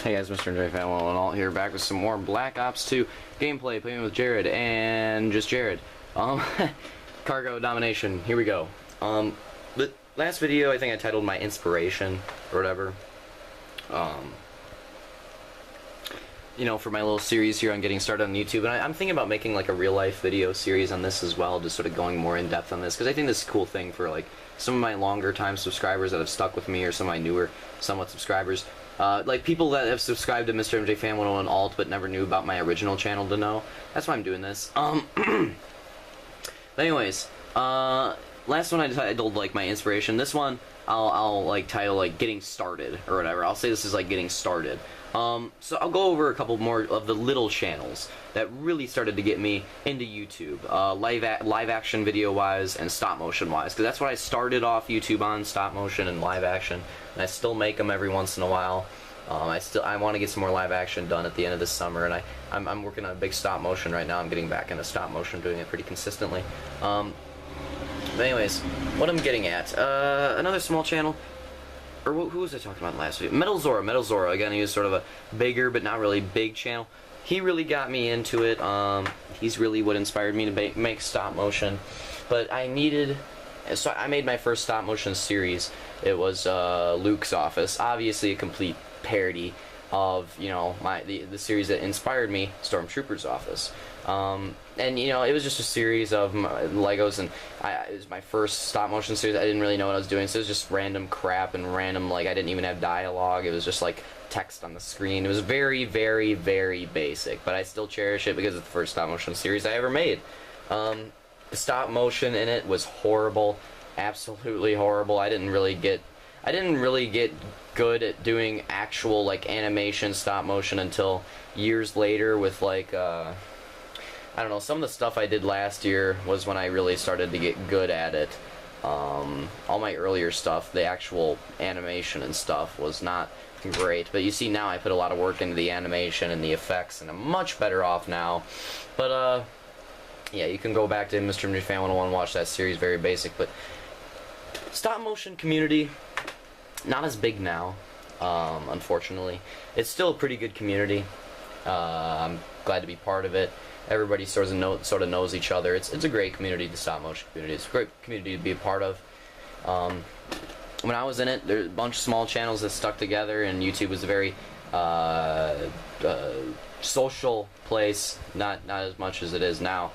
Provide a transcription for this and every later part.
Hey guys, Mr. J Fan 1 here, back with some more Black Ops 2 gameplay, playing with Jared, and just Jared. Cargo domination, here we go. The last video, I think I titled my inspiration, or whatever. You know, for my little series here on getting started on YouTube, and I'm thinking about making like a real-life video series on this as well, just sort of going more in-depth on this, because I think this is a cool thing for like some of my longer-time subscribers that have stuck with me, or some of my newer, somewhat subscribers. Like people that have subscribed to Mr. MJ Fan 101 Alt but never knew about my original channel to know. That's why I'm doing this. But anyways, last one I titled like my inspiration. This one I'll like title like getting started or whatever. I'll say this is like getting started. So I'll go over a couple more of the little channels that really started to get me into YouTube, live action video wise and stop motion wise, because that's what I started off YouTube on, stop motion and live action, and I still make them every once in a while. I want to get some more live action done at the end of this summer, and I'm working on a big stop motion right now. I'm getting back into stop motion, doing it pretty consistently. But anyways, what I'm getting at, another small channel. Or who was I talking about last week? Metal Zora. Again, he was sort of a bigger but not really big channel. He really got me into it. He's really what inspired me to make stop motion. But I needed... So I made my first stop motion series. It was Luke's Office. Obviously a complete parody of, you know, the series that inspired me, Stormtrooper's Office. And you know, it was just a series of Legos, and it was my first stop motion series. I didn't really know what I was doing, so it was just random crap and random, like, I didn't even have dialogue. It was just like text on the screen. It was very, very, very basic, but I still cherish it because it's the first stop motion series I ever made. The stop motion in it was horrible, absolutely horrible. I didn't really get good at doing actual like animation stop motion until years later with like I don't know, some of the stuff I did last year was when I really started to get good at it. All my earlier stuff, the actual animation and stuff, was not great, but you see now I put a lot of work into the animation and the effects, and I'm much better off now. But yeah, you can go back to Mr. MJ Fan 101 and watch that series, very basic. But stop motion community, not as big now, unfortunately. It's still a pretty good community. I'm glad to be part of it. Everybody sort of knows each other. It's a great community, the stop motion community. It's a great community to be a part of. When I was in it, there's a bunch of small channels that stuck together, and YouTube was a very social place, not as much as it is now.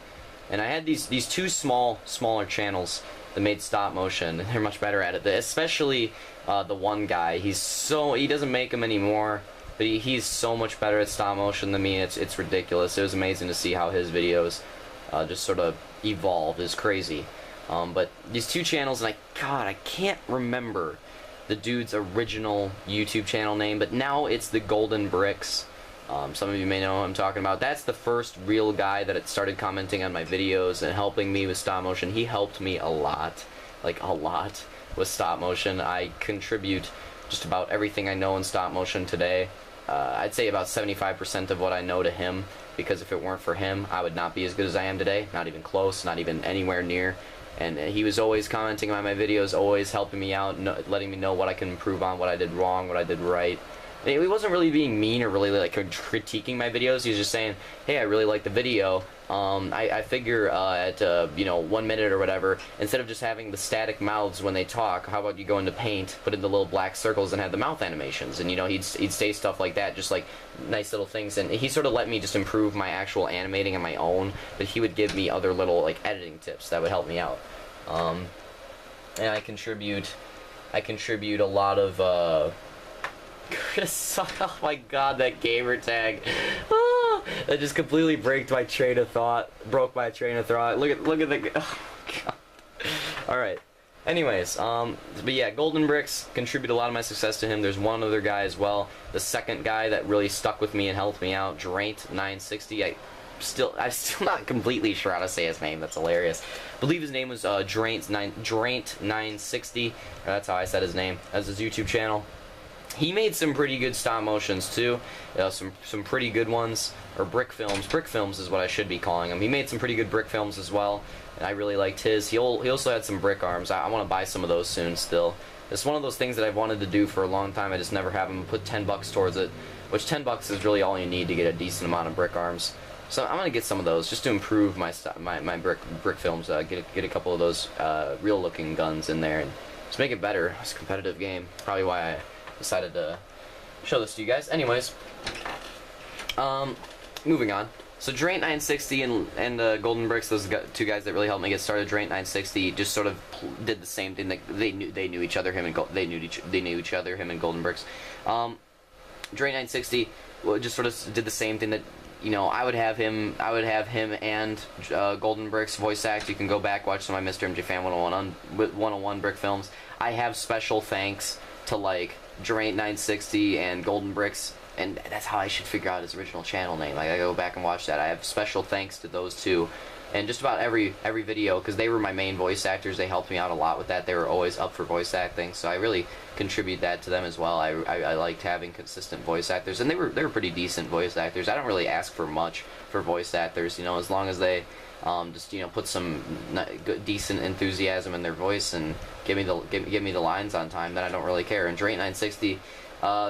And I had these two smaller channels that made stop motion. They're much better at it. Especially the one guy. He doesn't make them anymore. But he's so much better at stop motion than me. It's ridiculous. It was amazing to see how his videos just sort of evolved. It's crazy. But these two channels, and I can't remember the dude's original YouTube channel name, but now it's the Golden Bricks. Some of you may know who I'm talking about. That's the first real guy that had started commenting on my videos and helping me with stop motion. He helped me a lot, like a lot, with stop motion. I contribute just about everything I know in stop motion today. I'd say about 75% of what I know to him, because if it weren't for him, I would not be as good as I am today. Not even close, not even anywhere near. And he was always commenting on my videos, always helping me out, letting me know what I can improve on, what I did wrong, what I did right. He wasn't really being mean or really like critiquing my videos. He was just saying, hey, I really like the video. I figure at you know, 1 minute or whatever, instead of just having the static mouths when they talk, how about you go into Paint, put in the little black circles, and have the mouth animations? And you know, he'd say stuff like that, just like nice little things. And he sort of let me just improve my actual animating on my own, but he would give me other little like editing tips that would help me out. And I contribute a lot of Chris, oh my god, that gamer tag. Ah, that just completely broke my train of thought. Look at the, oh god. Alright. Anyways, but yeah, Golden Bricks contribute a lot of my success to him. There's one other guy as well. The second guy that really stuck with me and helped me out, Draint960. I'm still not completely sure how to say his name. That's hilarious. I believe his name was Draint960. That's how I said his name. That's his YouTube channel. He made some pretty good stop motions too, some pretty good ones, or brick films is what I should be calling them. He made some pretty good brick films as well, and I really liked his. He also had some brick arms. I want to buy some of those soon still. It's one of those things that I've wanted to do for a long time. I just never have them. Put $10 towards it, which $10 is really all you need to get a decent amount of brick arms. So I'm gonna get some of those just to improve my brick films. Get a couple of those real looking guns in there and just make it better. It's a competitive game. Probably why I decided to show this to you guys. Anyways, moving on. So Draint960 and Golden Bricks, those two guys that really helped me get started. Draint960 just sort of did the same thing. They knew each other. Him and Golden Bricks. Draint960 just sort of did the same thing that, you know, I would have him and Golden Bricks voice act. You can go back, watch some of my Mr. MJ Fan 101 brick films. I have special thanks to like Draint960 and Golden Bricks. And that's how I should figure out his original channel name. Like, I go back and watch that. I have special thanks to those two, and just about every video, because they were my main voice actors. They helped me out a lot with that. They were always up for voice acting, so I really contribute that to them as well. I liked having consistent voice actors, and they were pretty decent voice actors. I don't really ask for much for voice actors, you know, as long as they just, you know, put some good, decent enthusiasm in their voice and give me the lines on time. Then I don't really care. And Draint960.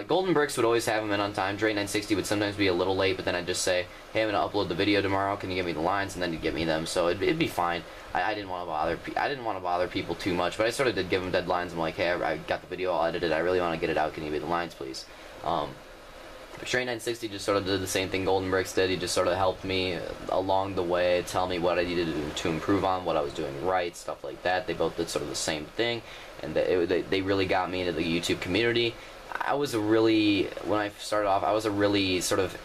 Golden Bricks would always have them in on time. Draint960 would sometimes be a little late, but then I'd just say, hey, I'm gonna upload the video tomorrow. Can you give me the lines? And then he'd give me them. So it'd be fine. I didn't want to bother people too much, but I sort of did give them deadlines. I'm like, hey, I got the video all edited. I really want to get it out. Can you give me the lines, please? Draint960 just sort of did the same thing Golden Bricks did. He just sort of helped me along the way, tell me what I needed to improve on, what I was doing right, stuff like that. They both did sort of the same thing, and they really got me into the YouTube community. When I started off, I was a really sort of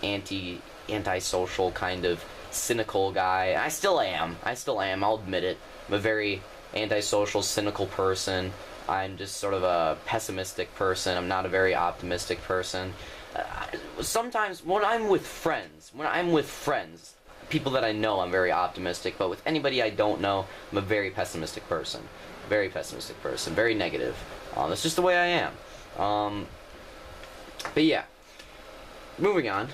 antisocial kind of cynical guy. I still am, I'll admit it. I'm a very antisocial, cynical person. I'm just sort of a pessimistic person. I'm not a very optimistic person. Sometimes when I'm with friends, people that I know, I'm very optimistic, but with anybody I don't know, I'm a very pessimistic person. Very negative. That's just the way I am. But yeah, moving on.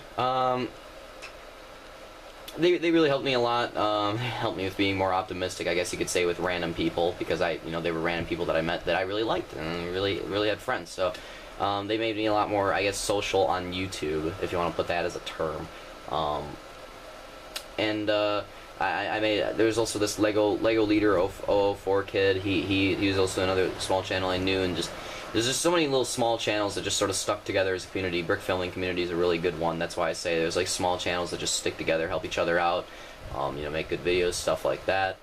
They really helped me a lot. Helped me with being more optimistic, I guess you could say, with random people, because they were random people that I met that I really liked and really had friends. So they made me a lot more, I guess, social on YouTube, if you want to put that as a term. There's also this Lego Leader 004 kid. He was also another small channel I knew, and there's just so many little small channels that just sort of stuck together as a community. Brick filming community is a really good one. That's why I say there's like small channels that just stick together, help each other out, make good videos, stuff like that.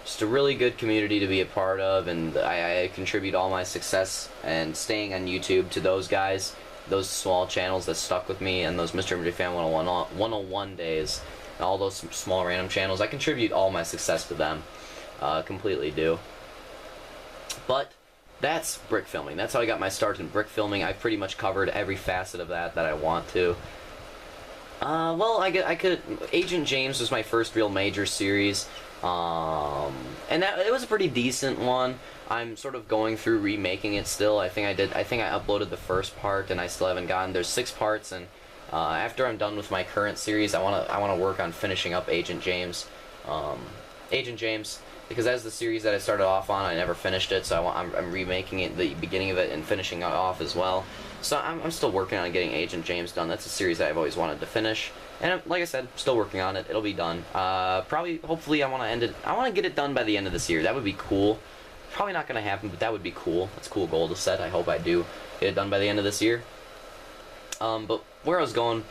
Just a really good community to be a part of, and I contribute all my success and staying on YouTube to those guys, those small channels that stuck with me, and those Mr. MJ Fan 101 days, and all those small random channels. I contribute all my success to them, completely do. But that's brick filming. That's how I got my start in brick filming. I've pretty much covered every facet of that I want to. Well, Agent James was my first real major series, and it was a pretty decent one. I'm sort of going through remaking it still. I think I uploaded the first part, and I still haven't gotten. There's 6 parts, and after I'm done with my current series, I wanna work on finishing up Agent James. Because as the series that I started off on, I never finished it, so I'm remaking it, the beginning of it, and finishing it off as well. So I'm still working on getting Agent James done. That's a series that I've always wanted to finish, and like I said, still working on it. It'll be done. Hopefully, I want to end it. I want to get it done by the end of this year. That would be cool. Probably not going to happen, but that would be cool. That's a cool goal to set. I hope I do get it done by the end of this year. But where I was going,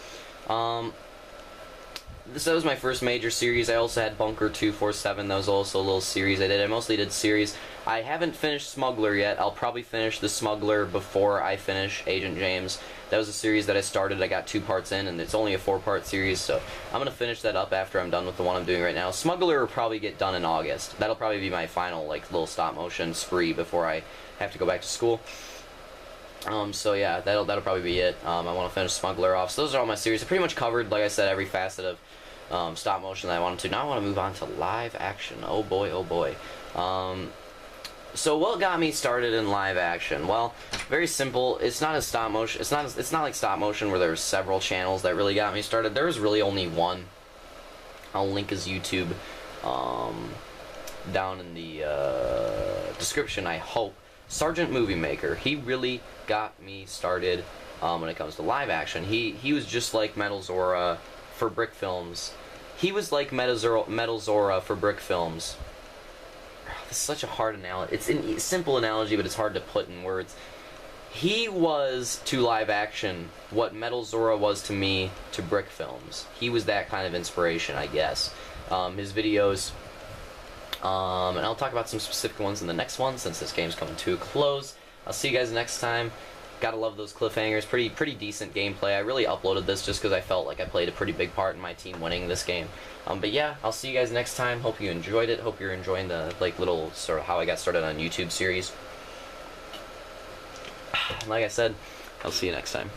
that was my first major series. I also had Bunker 247. That was also a little series I did. I mostly did series. I haven't finished Smuggler yet. I'll probably finish the Smuggler before I finish Agent James. That was a series that I started. I got 2 parts in, and it's only a 4-part series, so I'm going to finish that up after I'm done with the one I'm doing right now. Smuggler will probably get done in August. That'll probably be my final, like, little stop-motion spree before I have to go back to school. So yeah, that'll probably be it. I want to finish Smuggler off. So those are all my series. I pretty much covered, like I said, every facet of stop motion that I wanted to. Now I want to move on to live action. Oh boy, oh boy. So what got me started in live action? Well, very simple. It's not a stop motion. It's not like stop motion where there's several channels that really got me started. There was really only one. I'll link his YouTube down in the description, I hope. Sergeant Movie Maker. He really got me started when it comes to live action. He was just like Metal Zora for Brick Films. He was like Metal Zora for Brick Films. This is such a hard analogy. It's a simple analogy, but it's hard to put in words. He was to live action what Metal Zora was to me to Brick Films. He was that kind of inspiration, I guess. His videos, and I'll talk about some specific ones in the next one since this game's coming to a close. I'll see you guys next time. Gotta love those cliffhangers. Pretty decent gameplay. I really uploaded this just because I felt like I played a pretty big part in my team winning this game. But yeah, I'll see you guys next time. Hope you enjoyed it. Hope you're enjoying the little sort of how I got started on YouTube series. Like I said, I'll see you next time.